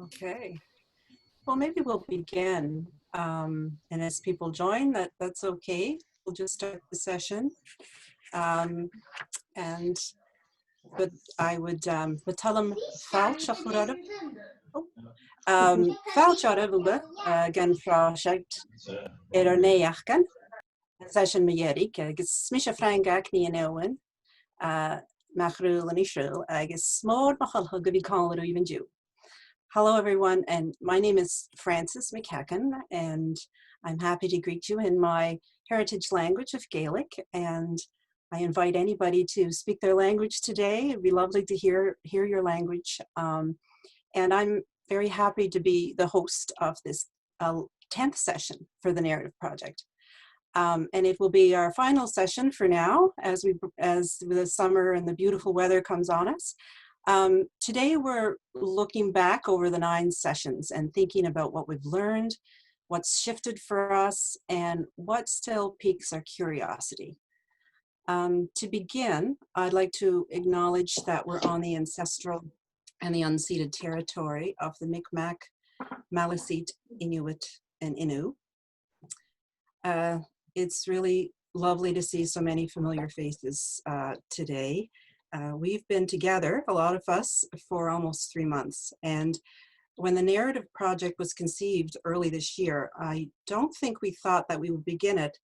Okay. Well, maybe we'll begin. And as people join, that's okay. We'll just start the session. And but I would betalam falch achurada. Falch arabuba gan frashact neachkan. Session meyerik. Agus smisha frangak ni an Owen. Machrul and Israel. Agus small machal hugavi call it even Jew. Hello, everyone, and my name is Frances MacEachen, and I'm happy to greet you in my heritage language of Gaelic, and I invite anybody to speak their language today. It'd be lovely to hear your language, and I'm very happy to be the host of this 10th session for the Narrative Project. And it will be our final session for now as the summer and the beautiful weather comes on us. Today we're looking back over the 9 sessions and thinking about what we've learned, what's shifted for us, and what still piques our curiosity. To begin, I'd like to acknowledge that we're on the ancestral and the unceded territory of the Mi'kmaq, Maliseet, Inuit, and Innu. It's really lovely to see so many familiar faces today. We've been together, a lot of us, for almost 3 months. And when the Narrative Project was conceived early this year, I don't think we thought that we would begin it.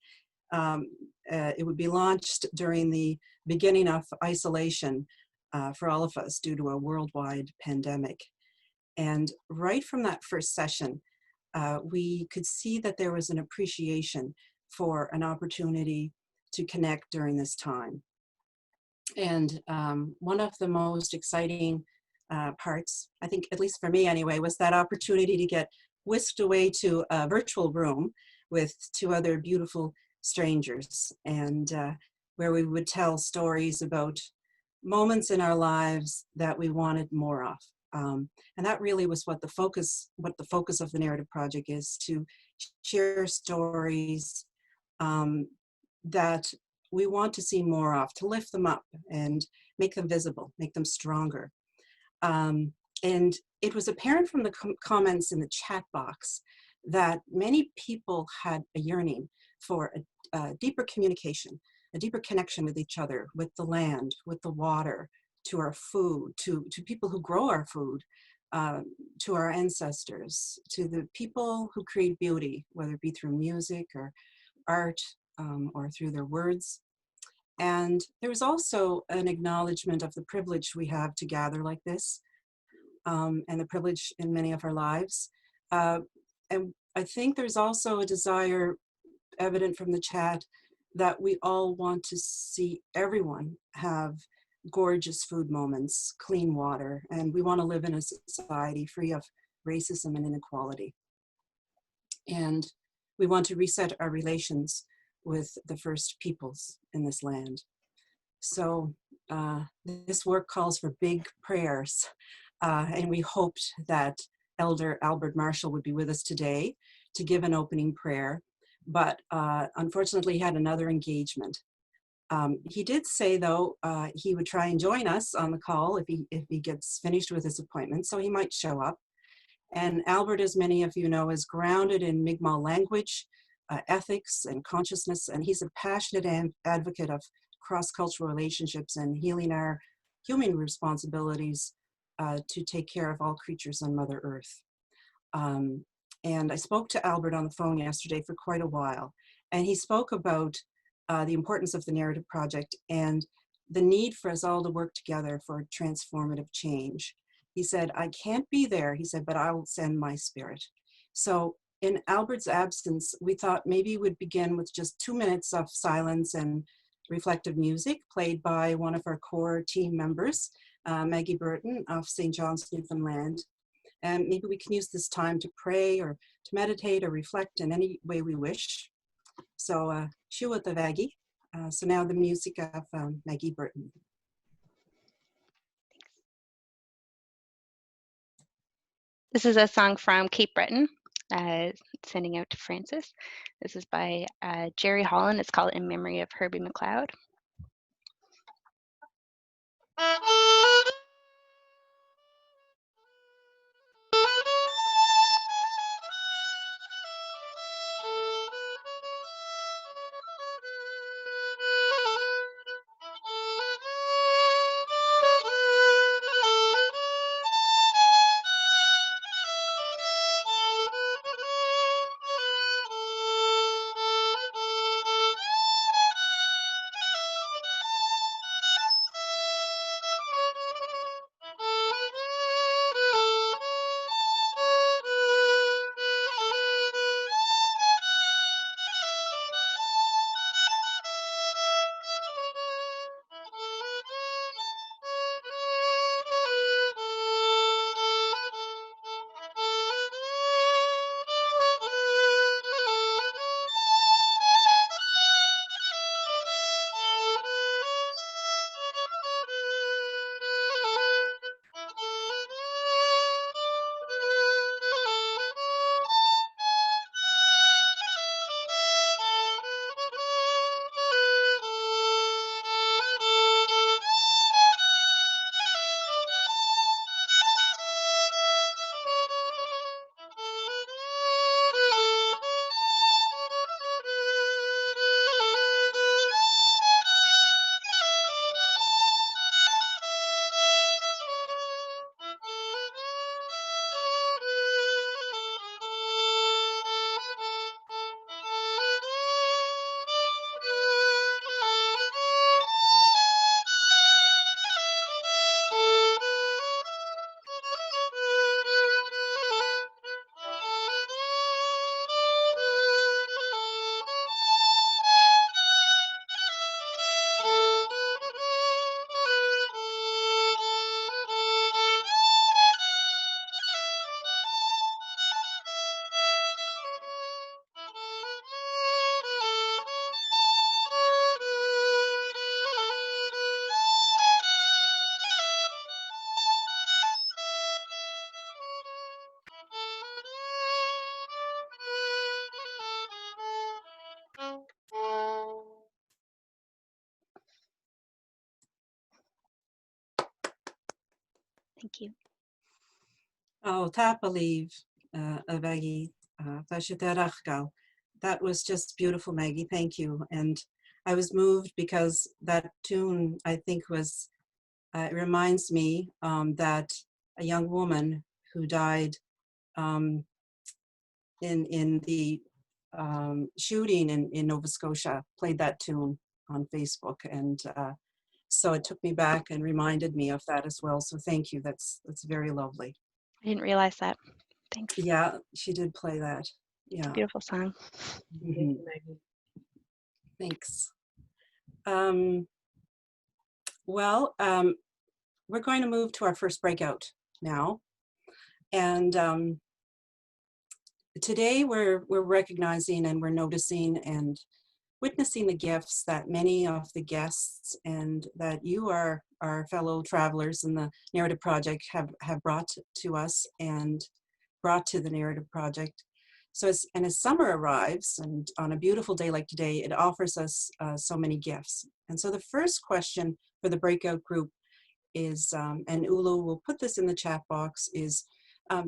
It would be launched during the beginning of isolation for all of us due to a worldwide pandemic. And right from that first session, we could see that there was an appreciation for an opportunity to connect during this time. And one of the most exciting parts, I think, at least for me anyway, was that opportunity to get whisked away to a virtual room with 2 other beautiful strangers, and where we would tell stories about moments in our lives that we wanted more of. And that really was what the focus of the Narrative Project is, to share stories that we want to see more of, to lift them up and make them visible, make them stronger. And it was apparent from the comments in the chat box that many people had a yearning for a deeper communication, a deeper connection with each other, with the land, with the water, to our food, to people who grow our food, to our ancestors, to the people who create beauty, whether it be through music or art, or through their words. And there was also an acknowledgement of the privilege we have to gather like this, and the privilege in many of our lives. And I think there's also a desire evident from the chat that we all want to see everyone have gorgeous food moments, clean water, and we want to live in a society free of racism and inequality. And we want to reset our relations with the first peoples in this land. So this work calls for big prayers, and we hoped that Elder Albert Marshall would be with us today to give an opening prayer, but unfortunately he had another engagement. He did say, though, he would try and join us on the call if he gets finished with his appointment, so he might show up. And Albert, as many of you know, is grounded in Mi'kmaq language, ethics, and consciousness, and he's a passionate advocate of cross-cultural relationships and healing our human responsibilities to take care of all creatures on Mother Earth. And I spoke to Albert on the phone yesterday for quite a while, and he spoke about the importance of the Narrative Project and the need for us all to work together for transformative change. He said, I can't be there, he said, but I will send my spirit. So in Albert's absence, we thought maybe we'd begin with just 2 minutes of silence and reflective music played by one of our core team members, Maggie Burton of St. John's, Newfoundland. And maybe we can use this time to pray or to meditate or reflect in any way we wish. So, Shua the Vaggie. So now the music of Maggie Burton. This is a song from Cape Breton, sending out to Francis. This is by Jerry Holland. It's called In Memory of Herbie McLeod. Thank you. Oh, Tapaliv, Maggie, Tashaterachgal. That was just beautiful, Maggie. Thank you. And I was moved because that tune, I think, was, it reminds me that a young woman who died um, in the shooting in Nova Scotia played that tune on Facebook. And so it took me back and reminded me of that as well. So thank you. That's very lovely. I didn't realize that. Thanks. Yeah, she did play that. Yeah. Beautiful song. Mhm. Thanks. Well, we're going to move to our first breakout now. And today we're recognizing and we're noticing and witnessing the gifts that many of the guests and that you are our fellow travelers in the Narrative Project have brought to us and brought to the Narrative Project. So as summer arrives and on a beautiful day like today, it offers us so many gifts. And so the first question for the breakout group is, and Ulu will put this in the chat box, is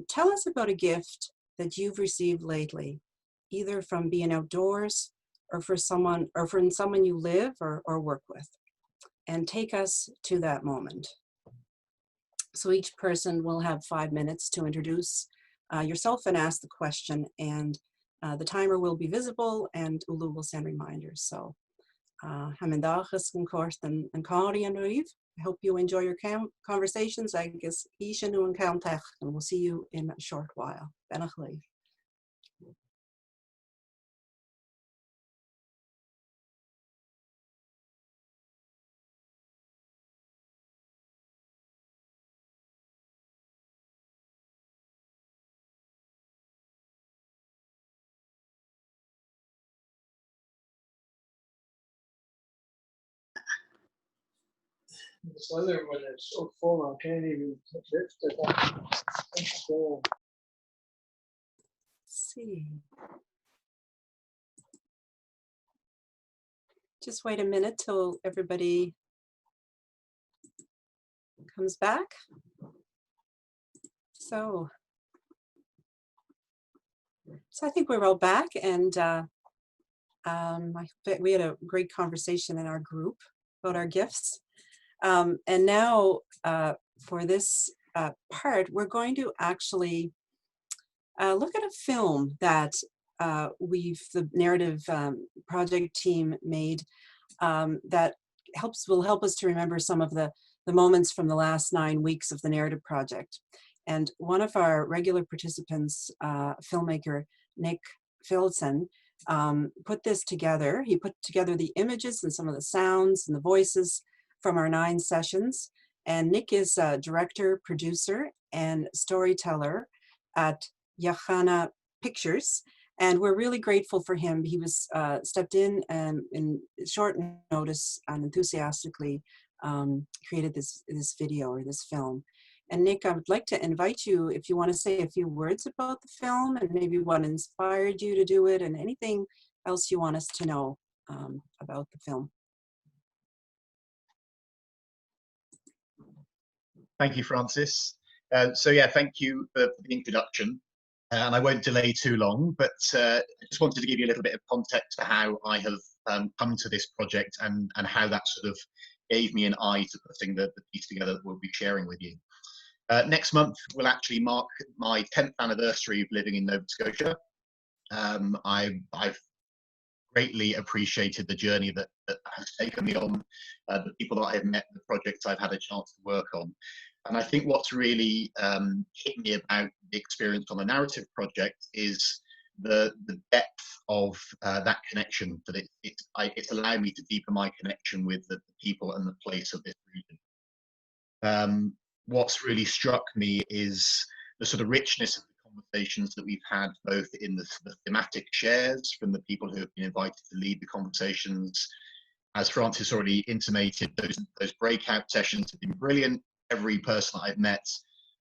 tell us about a gift that you've received lately, either from being outdoors or for someone or from someone you live or work with, and take us to that moment. So each person will have 5 minutes to introduce yourself and ask the question, and the timer will be visible and Ulu will send reminders. So Hamendachas and Kort and Kari and Riv. I hope you enjoy your conversations. I guess Ishanu and Countach, and we'll see you in a short while. Benach Leif. This other one is so full, I can't even lift it up. It's full. Let's see. Just wait a minute till everybody comes back. So I think we're all back, and we had a great conversation in our group about our gifts. And now for this part, we're going to actually look at a film that the Narrative Project team made that will help us to remember some of the moments from the last 9 weeks of the Narrative Project. And one of our regular participants, filmmaker Nick Philson, put this together. He put together the images and some of the sounds and the voices from our 9 sessions. And Nick is a director, producer, and storyteller at Yachana Pictures. And we're really grateful for him. He was stepped in short notice and enthusiastically created this video or this film. And Nick, I would like to invite you, if you want to say a few words about the film and maybe what inspired you to do it and anything else you want us to know about the film. Thank you, Francis. So yeah, thank you for the introduction. And I won't delay too long, but I just wanted to give you a little bit of context to how I have come to this project and how that sort of gave me an eye to putting the piece together that we'll be sharing with you. Next month will actually mark my 10th anniversary of living in Nova Scotia. I've greatly appreciated the journey that has taken me on, the people that I have met, the projects I've had a chance to work on. And I think what's really hit me about the experience on the Narrative Project is the depth of that connection, that it's allowed me to deepen my connection with the people and the place of this region. What's really struck me is the sort of richness of the conversations that we've had, both in the thematic shares from the people who have been invited to lead the conversations. As Francis already intimated, those breakout sessions have been brilliant. Every person that I've met,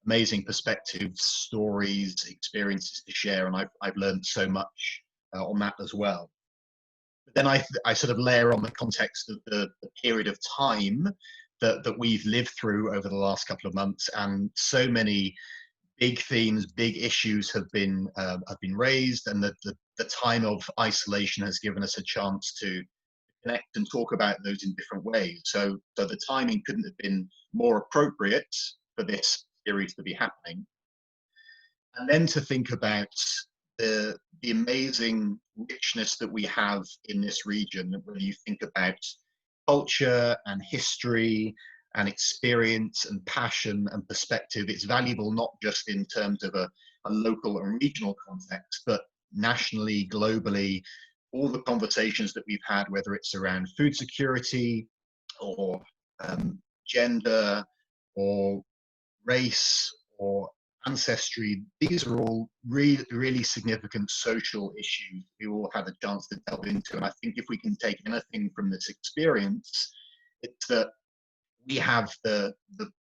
amazing perspectives, stories, experiences to share, and I've learned so much on that as well. But then I sort of layer on the context of the period of time that we've lived through over the last couple of months, and so many big themes, big issues have been raised, and the time of isolation has given us a chance to connect and talk about those in different ways. So the timing couldn't have been more appropriate for this series to be happening. And then to think about the amazing richness that we have in this region, when you think about culture and history and experience and passion and perspective. It's valuable not just in terms of a local and regional context, but nationally, globally. All the conversations that we've had, whether it's around food security or gender or race or ancestry, these are all really significant social issues we all had a chance to delve into. And I think if we can take anything from this experience, it's that we have the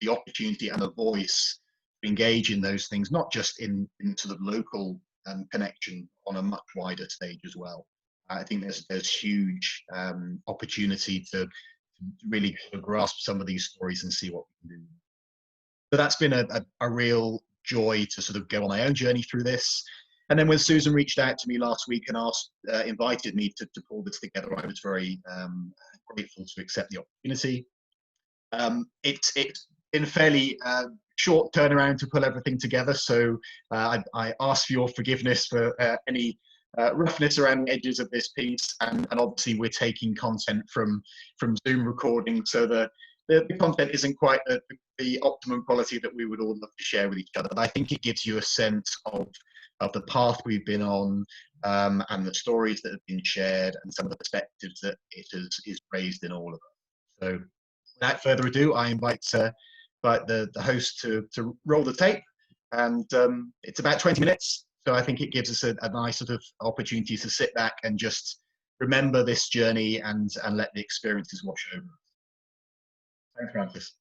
opportunity and the voice to engage in those things, not just in sort of local connection, on a much wider stage as well. I think there's huge opportunity to really grasp some of these stories and see what we can do. So that's been a real joy to sort of go on my own journey through this. And then when Susan reached out to me last week and invited me to pull this together, I was very grateful to accept the opportunity. It's been fairly short turnaround to pull everything together, so I ask for your forgiveness for any roughness around the edges of this piece, and obviously we're taking content from Zoom recording, so the content isn't quite the optimum quality that we would all love to share with each other, but I think it gives you a sense of the path we've been on, and the stories that have been shared, and some of the perspectives that it is raised in all of us. So without further ado, I invite the host to roll the tape, and it's about 20 minutes. So I think it gives us a nice sort of opportunity to sit back and just remember this journey and let the experiences wash over us. Thanks, Francis.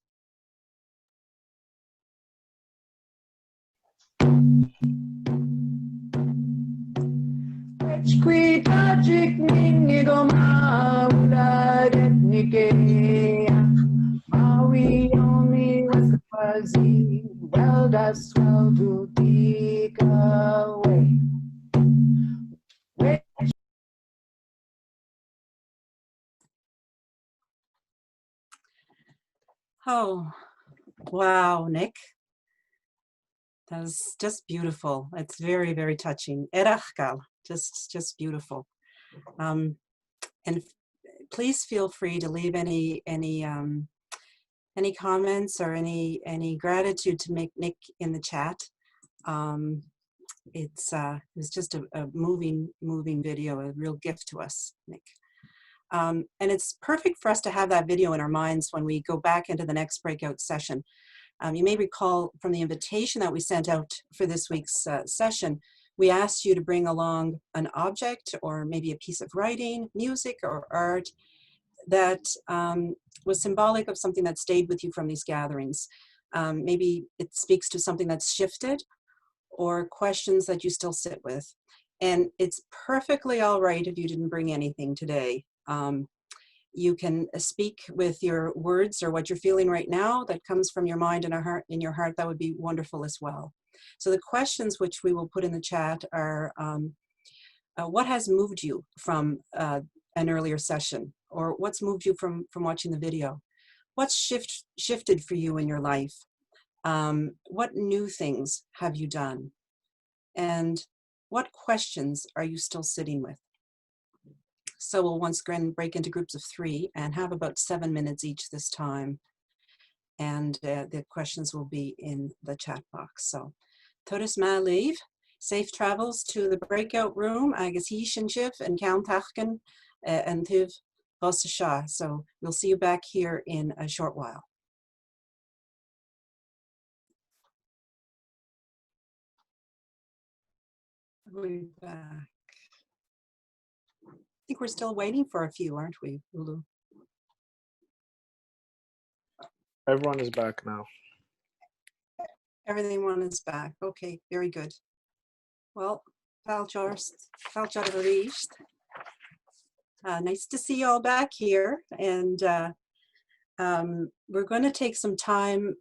Well, that's well to dig away. Oh, wow, Nick. That was just beautiful. It's very, very touching. Erachgal, just beautiful. And please feel free to leave any comments or any gratitude to make Nick in the chat. It was just a moving video, a real gift to us, Nick. And it's perfect for us to have that video in our minds when we go back into the next breakout session. You may recall from the invitation that we sent out for this week's session, we asked you to bring along an object or maybe a piece of writing, music, or art that was symbolic of something that stayed with you from these gatherings. Maybe it speaks to something that's shifted or questions that you still sit with. And it's perfectly all right if you didn't bring anything today. You can speak with your words or what you're feeling right now that comes from your mind and in your heart. That would be wonderful as well. So the questions which we will put in the chat are, what has moved you from an earlier session? Or what's moved you from watching the video? What's shifted for you in your life? What new things have you done? And what questions are you still sitting with? So we'll once again break into groups of 3 and have about 7 minutes each this time. And the questions will be in the chat box. So, Todas Ma'alev, safe travels to the breakout room, MacEachen and Countachkin and Tiv Rosh. So we'll see you back here in a short while. We'll be back. I think we're still waiting for a few, aren't we, Ulu? Everyone is back now. Everyone is back. Okay, very good. Well, nice to see you all back here. And we're going to take some time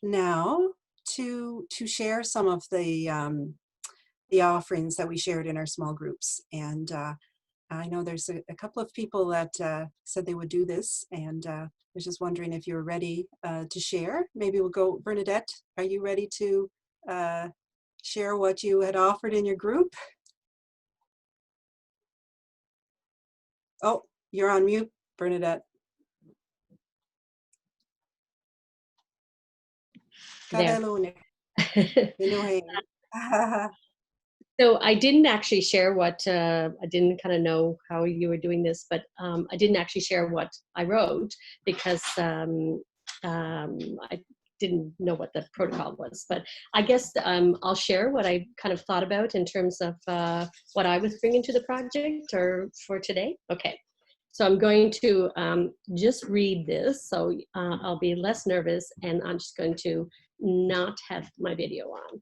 now to share some of the offerings that we shared in our small groups. And I know there's a couple of people that said they would do this, and I was just wondering if you're ready to share. Maybe we'll go, Bernadette, are you ready to share what you had offered in your group? Oh, you're on mute, Bernadette. There. So I didn't actually share what, I didn't kind of know how you were doing this, but I didn't actually share what I wrote because I didn't know what the protocol was. But I guess I'll share what I kind of thought about in terms of what I was bringing to the project or for today. Okay. So I'm going to just read this, so I'll be less nervous, and I'm just going to not have my video on.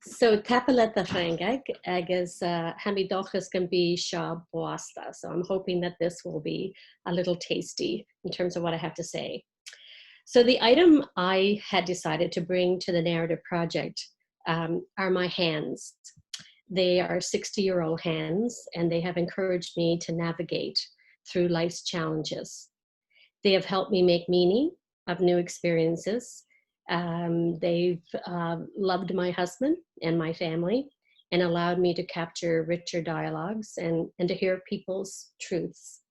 So tapaleta rangag agus hamidochas can be sha boasta. So I'm hoping that this will be a little tasty in terms of what I have to say. So the item I had decided to bring to the narrative project are my hands. They are 60-year-old hands, and they have encouraged me to navigate through life's challenges. They have helped me make meaning of new experiences. They've loved my husband and my family and allowed me to capture richer dialogues and to hear people's truths.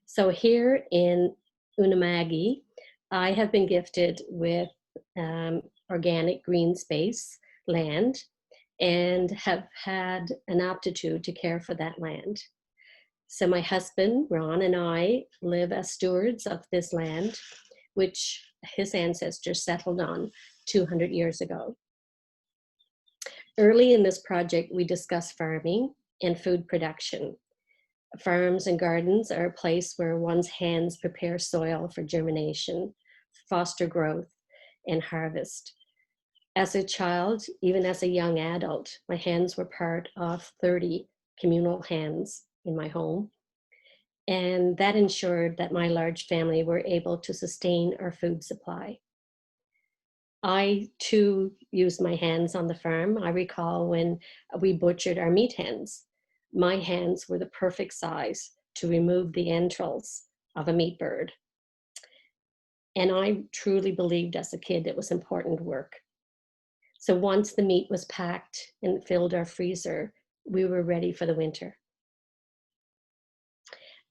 So here in Unamagi, I have been gifted with organic green space land and have had an aptitude to care for that land. So my husband, Ron, and I live as stewards of this land, which his ancestors settled on 200 years ago. Early in this project, we discussed farming and food production. Farms and gardens are a place where one's hands prepare soil for germination, foster growth, and harvest. As a child, even as a young adult, my hands were part of 30 communal hands in my home. And that ensured that my large family were able to sustain our food supply. I too used my hands on the farm. I recall when we butchered our meat hens, my hands were the perfect size to remove the entrails of a meat bird. And I truly believed as a kid it was important work. So once the meat was packed and filled our freezer, we were ready for the winter.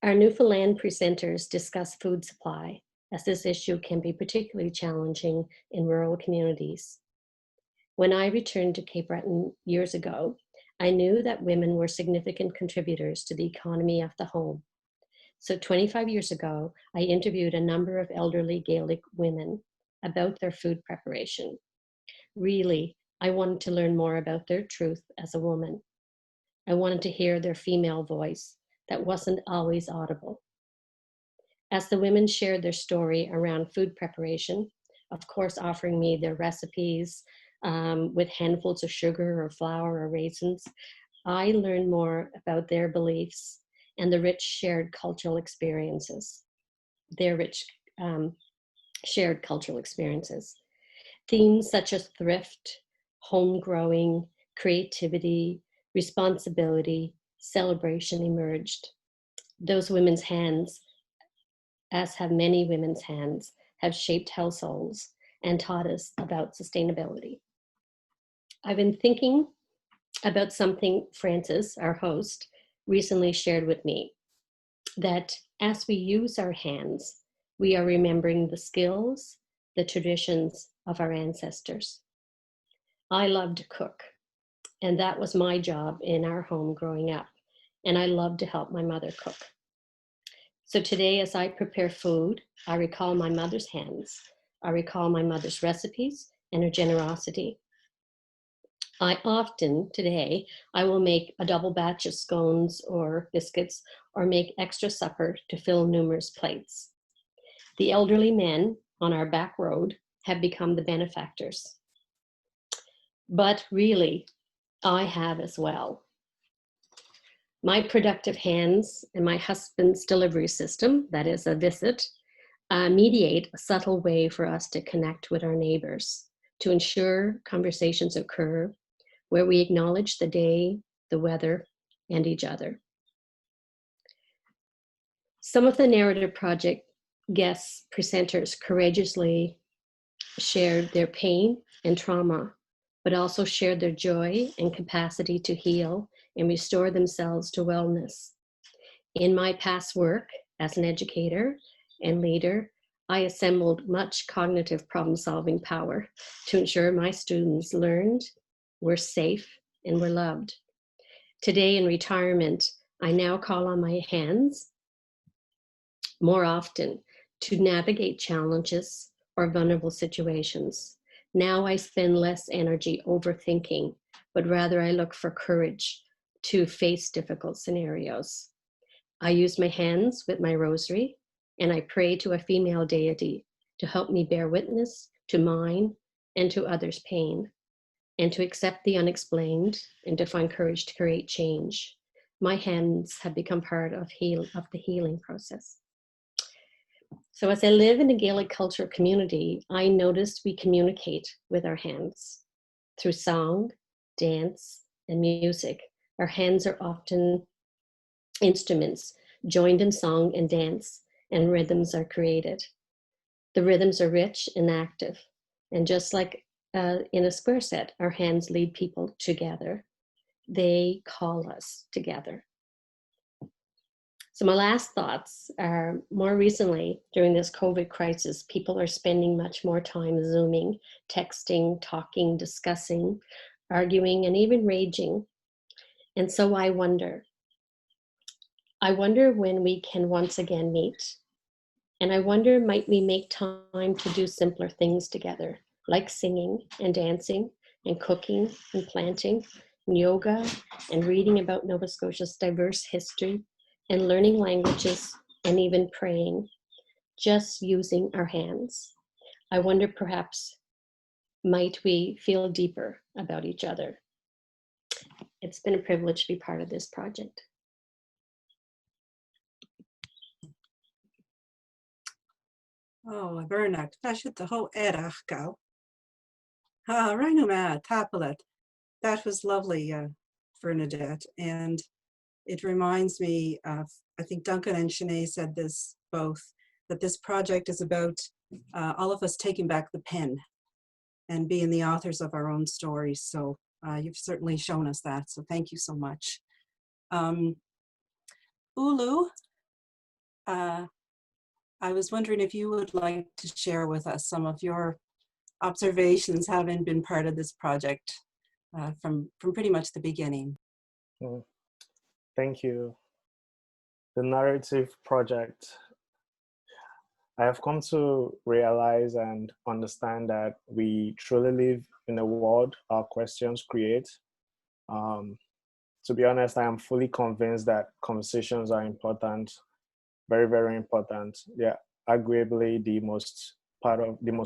Our Newfoundland presenters discuss food supply, as this issue can be particularly challenging in rural communities. When I returned to Cape Breton years ago, I knew that women were significant contributors to the economy of the home. So 25 years ago, I interviewed a number of elderly Gaelic women about their food preparation. Really, I wanted to learn more about their truth as a woman. I wanted to hear their female voice that wasn't always audible. As the women shared their story around food preparation, of course offering me their recipes with handfuls of sugar or flour or raisins, I learned more about their beliefs and the rich shared cultural experiences. Shared cultural experiences. Themes such as thrift, home growing, creativity, responsibility, celebration emerged. Those women's hands, as have many women's hands, have shaped households and taught us about sustainability. I've been thinking about something Francis, our host, recently shared with me, that as we use our hands, we are remembering the skills, the traditions of our ancestors. I loved to cook, and that was my job in our home growing up, and I loved to help my mother cook. So today, as I prepare food, I recall my mother's hands. I recall my mother's recipes and her generosity. I often, today, I will make a double batch of scones or biscuits or make extra supper to fill numerous plates. The elderly men on our back road have become the benefactors. But really, I have as well. My productive hands and my husband's delivery system, that is a visit, mediate a subtle way for us to connect with our neighbors, to ensure conversations occur where we acknowledge the day, the weather, and each other. Some of the narrative project guests, presenters courageously shared their pain and trauma, but also shared their joy and capacity to heal and restore themselves to wellness. In my past work as an educator and leader, I assembled much cognitive problem-solving power to ensure my students learned, were safe, and were loved. Today in retirement, I now call on my hands more often to navigate challenges or vulnerable situations. Now I spend less energy overthinking, but rather I look for courage to face difficult scenarios. I use my hands with my rosary, and I pray to a female deity to help me bear witness to mine and to others' pain, and to accept the unexplained and to find courage to create change. My hands have become part of the healing process. So as I live in a Gaelic culture community, I noticed we communicate with our hands through song, dance, and music. Our hands are often instruments joined in song and dance, and rhythms are created. The rhythms are rich and active. And just like in a square set, our hands lead people together. They call us together. So my last thoughts are, more recently, during this COVID crisis, people are spending much more time Zooming, texting, talking, discussing, arguing, and even raging. And so I wonder when we can once again meet. And I wonder, might we make time to do simpler things together, like singing and dancing and cooking and planting and yoga and reading about Nova Scotia's diverse history and learning languages and even praying, just using our hands. I wonder, perhaps, might we feel deeper about each other? It's been a privilege to be part of this project. Oh, Bernard, Tashit the whole erach go. Ah, Rhinoma, Tapalet. That was lovely, Bernadette. And it reminds me of, I think Duncan and Sinead said this both, that this project is about all of us taking back the pen and being the authors of our own stories. So you've certainly shown us that. So thank you so much. Ulu, I was wondering if you would like to share with us some of your observations having been part of this project from pretty much the beginning. Thank you. The narrative project. I have come to realize and understand that we truly live in a world our questions create. To be honest, I am fully convinced that conversations are important, very, very important. Yeah, arguably the most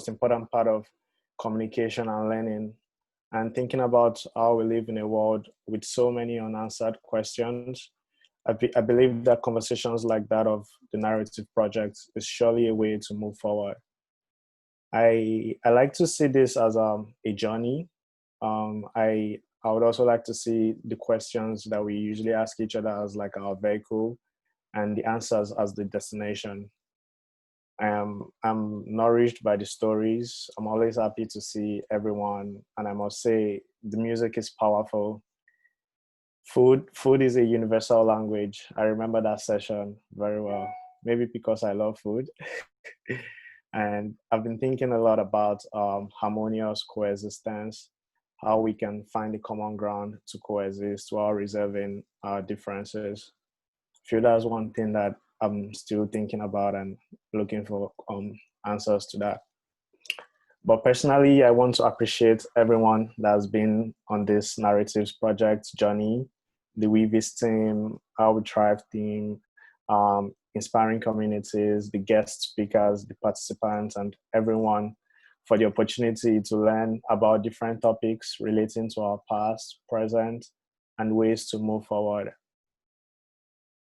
important part of communication and learning. And thinking about how we live in a world with so many unanswered questions, I believe that conversations like that of the narrative project is surely a way to move forward. I like to see this as a journey. I would also like to see the questions that we usually ask each other as like our vehicle, and the answers as the destination. I'm nourished by the stories. I'm always happy to see everyone, and I must say the music is powerful. Food is a universal language. I remember that session very well, maybe because I love food. And I've been thinking a lot about harmonious coexistence, how we can find a common ground to coexist while reserving our differences. I feel that's one thing that I'm still thinking about and looking for answers to that. But personally, I want to appreciate everyone that's been on this narratives project journey, the Weavis team, How We Thrive team, inspiring communities, the guest speakers, the participants, and everyone for the opportunity to learn about different topics relating to our past, present, and ways to move forward.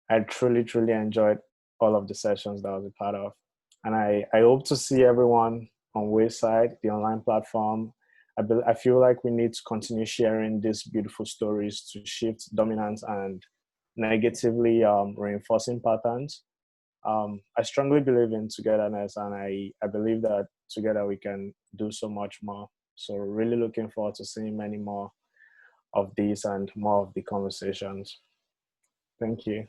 I truly, truly enjoyed all of the sessions that I was a part of. And I hope to see everyone on Wayside, the online platform. I feel like we need to continue sharing these beautiful stories to shift dominance and negatively reinforcing patterns. I strongly believe in togetherness, and I believe that together we can do so much more. So really looking forward to seeing many more of these and more of the conversations. Thank you.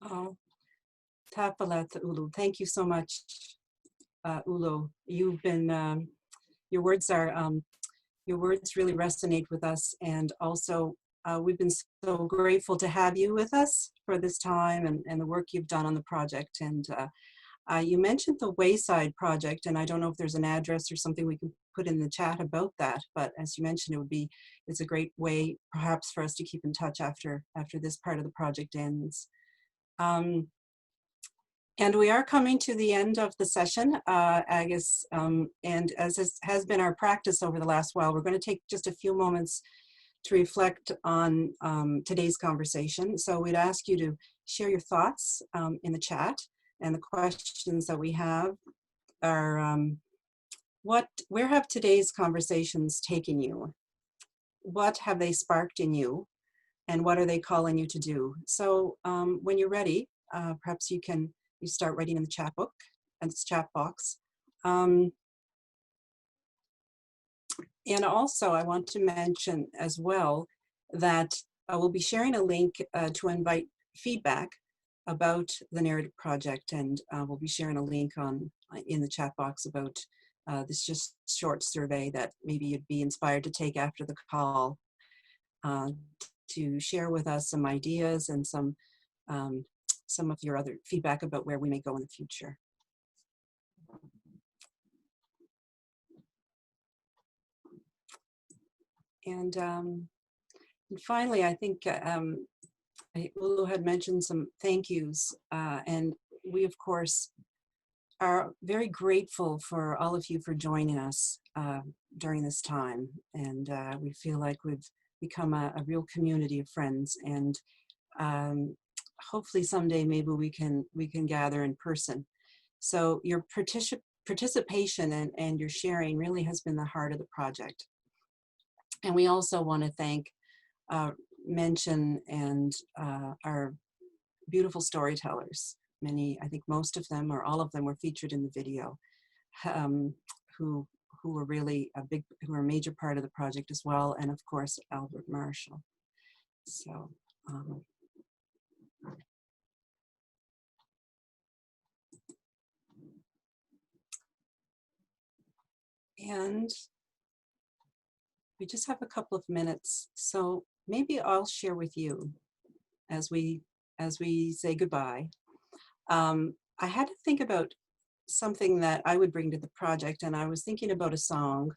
Oh, Tapalat Ulu. Thank you so much, Ulu. You've been, your words really resonate with us, and also we've been so grateful to have you with us for this time and the work you've done on the project. And you mentioned the Wayside project, and I don't know if there's an address or something we can put in the chat about that, but as you mentioned, it's a great way perhaps for us to keep in touch after this part of the project ends. And we are coming to the end of the session, Agus, and as has been our practice over the last while, we're going to take just a few moments to reflect on today's conversation. So we'd ask you to share your thoughts in the chat, and the questions that we have are, where have today's conversations taken you? What have they sparked in you? And what are they calling you to do? So when you're ready, perhaps you start writing in the chat book and this chat box. And also I want to mention as well that I will be sharing a link to invite feedback about the Narrative Project, and we'll be sharing a link in the chat box about this just short survey that maybe you'd be inspired to take after the call to share with us some ideas and some of your other feedback about where we may go in the future. And finally, I think Ulu had mentioned some thank yous, and we of course are very grateful for all of you for joining us during this time, and we feel like we've become a real community of friends, and hopefully someday maybe we can gather in person. So your participation and your sharing really has been the heart of the project. And we also want to mention our beautiful storytellers. I think most of them or all of them were featured in the video, who were really who are a major part of the project as well, and of course Albert Marshall. So. And we just have a couple of minutes, so maybe I'll share with you as we say goodbye. I had to think about something that I would bring to the project, and I was thinking about a song,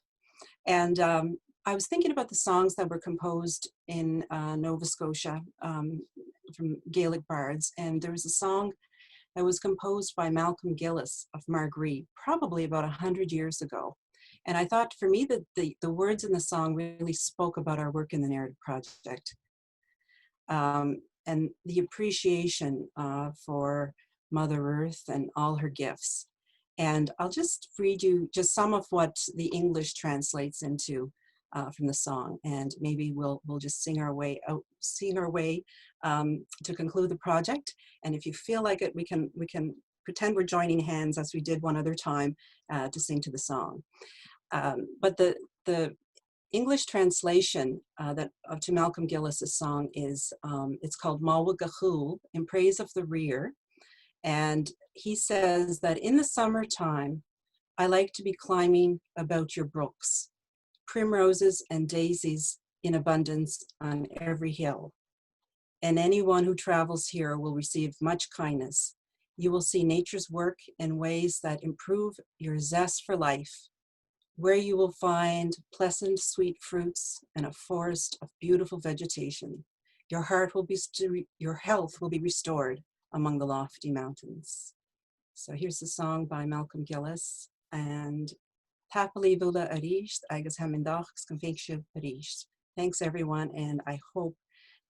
and I was thinking about the songs that were composed in Nova Scotia from Gaelic bards, and there was a song that was composed by Malcolm Gillis of Margree, probably about 100 years ago. And I thought for me that the words in the song really spoke about our work in the Narrative Project, and the appreciation for Mother Earth and all her gifts. And I'll just read you just some of what the English translates into from the song, and maybe we'll just sing our way to conclude the project. And if you feel like it, we can pretend we're joining hands as we did one other time to sing to the song. But the English translation to Malcolm Gillis's song is, it's called Malwa Gahul, in praise of the rear. And he says that in the summertime, I like to be climbing about your brooks, primroses and daisies in abundance on every hill. And anyone who travels here will receive much kindness. You will see nature's work in ways that improve your zest for life, where you will find pleasant, sweet fruits and a forest of beautiful vegetation. Your health will be restored among the lofty mountains. So here's the song by Malcolm Gillis, and Tapali Vula Arish, Agus Hamindachs, Confekshiv Arish. Thanks everyone, and I hope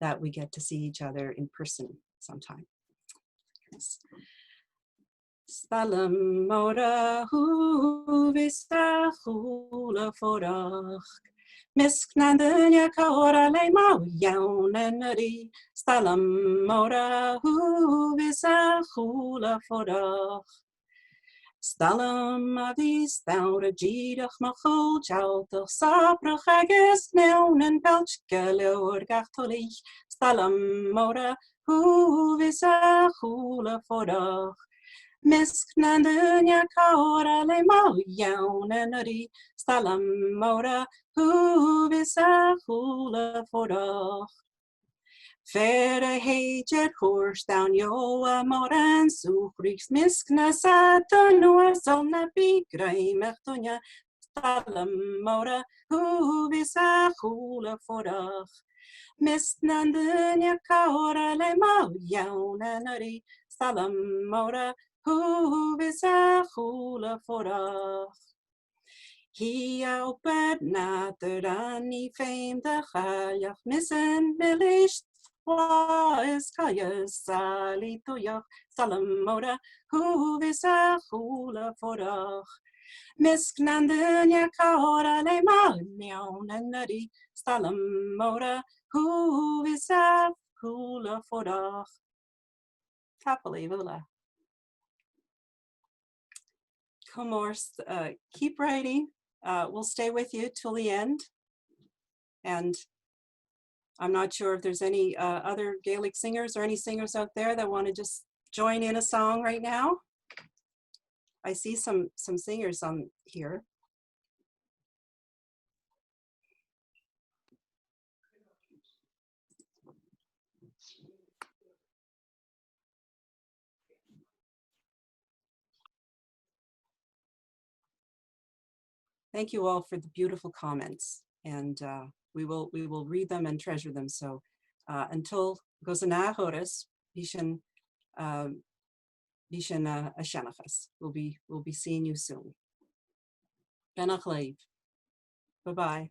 that we get to see each other in person sometime. Yes. Stalam mora huvisa hula forach. Misknandanya kaora le mau yaunenari. Stalam mora huvisa hula forach. Stalam avis daura gidach machol joutig saprach agus neunen pelchgele orgachtolich. Stalam mora huvisa hula forach. Misknandanya kaora le mau yaunenari. Stalam mora huvisa hula forach. Verre heet horst down joa moran suchriks miskna sata noa zonna bigreimech donja stalam mora huvisa hula forach. Mistnandanya kaora le mau yaunenari. Stalam mora huvisa hula forach. He opet nater ani fame de chayach missen milish is kaya sali toyach salam mora huvisa hula forach. Misknandanya kaora le ma nyaunenari. Salam mora huvisa hula forach. Happily vula. Comors, keep writing. We'll stay with you till the end. And I'm not sure if there's any other Gaelic singers or any singers out there that want to just join in a song right now. I see some singers on here. Thank you all for the beautiful comments, and we will read them and treasure them. So until gozana horas, bishan ashanachas. We'll be seeing you soon. Benach leiv. Bye bye.